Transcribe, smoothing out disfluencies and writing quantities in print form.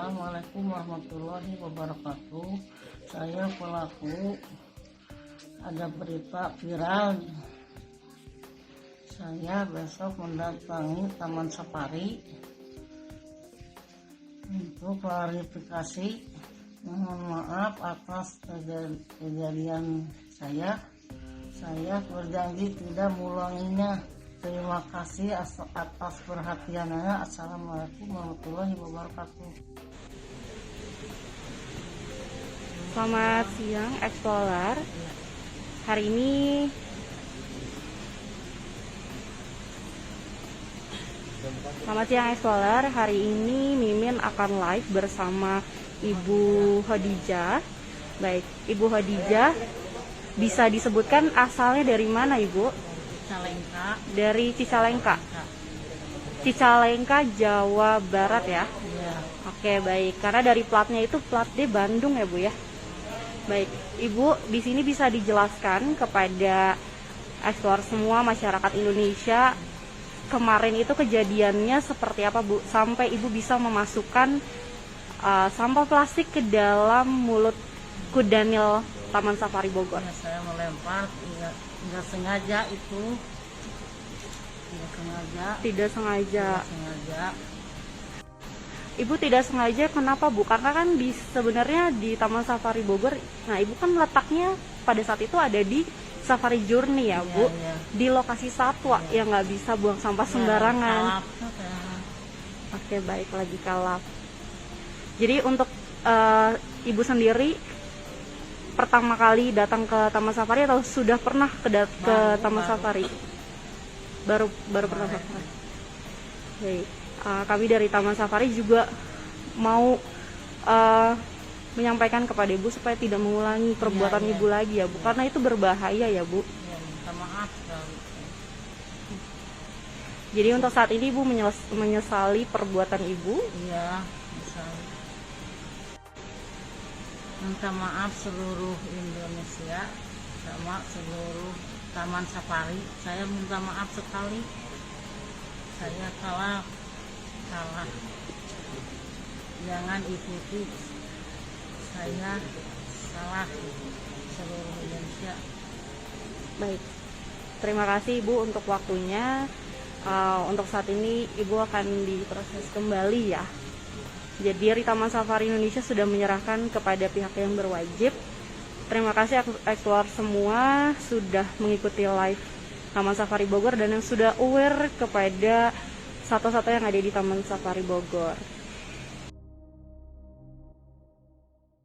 Assalamualaikum warahmatullahi wabarakatuh. Saya pelaku, ada berita viral. Saya besok mendatangi Taman Safari untuk klarifikasi. Mohon maaf atas kejadian saya. Saya berjanji tidak mengulanginya. Terima kasih atas perhatiannya. Assalamualaikum warahmatullahi wabarakatuh. Selamat siang, Explorer. Hari ini Selamat siang, Explorer. Hari ini Mimin akan live bersama Ibu Khadijah. Baik, Ibu Khadijah, bisa disebutkan asalnya dari mana, Ibu? Cicalengka. Dari Cicalengka, Jawa Barat ya? Iya. Oke, baik. Karena dari platnya itu plat D Bandung ya, Bu ya? Baik, Ibu di sini bisa dijelaskan kepada ekspor semua masyarakat Indonesia kemarin itu kejadiannya seperti apa, Bu? Sampai Ibu bisa memasukkan sampah plastik ke dalam mulut kudanil Taman Safari Bogor. Ya, saya melempar, nggak sengaja itu. Tidak sengaja. Sengaja. Ibu tidak sengaja, kenapa, Bu? Karena kan sebenarnya di Taman Safari Bogor, nah Ibu kan letaknya pada saat itu ada di Safari Journey ya, Bu? Iya. Di lokasi satwa yang nggak bisa buang sampah sembarangan. Oke, baik, lagi kalap. Jadi untuk Ibu sendiri pertama kali datang ke Taman Safari atau sudah pernah ke Taman Safari? Baru pernah safari. Baik. Kami dari Taman Safari juga mau menyampaikan kepada Ibu supaya tidak mengulangi perbuatan Ibu lagi ya, Bu, karena itu berbahaya ya, Bu. Ya, minta maaf sekali. Jadi untuk saat ini Ibu menyesali perbuatan Ibu. Iya, misalnya. Minta maaf seluruh Indonesia sama seluruh Taman Safari. Saya minta maaf sekali. Saya salah. Jangan ikuti saya, salah seluruh Indonesia. Baik, terima kasih Ibu untuk waktunya. Untuk saat ini Ibu akan diproses kembali ya. Jadi dari Taman Safari Indonesia sudah menyerahkan kepada pihak yang berwajib. Terima kasih Explorer semua sudah mengikuti live Taman Safari Bogor dan yang sudah aware kepada satu-satu yang ada di Taman Safari Bogor.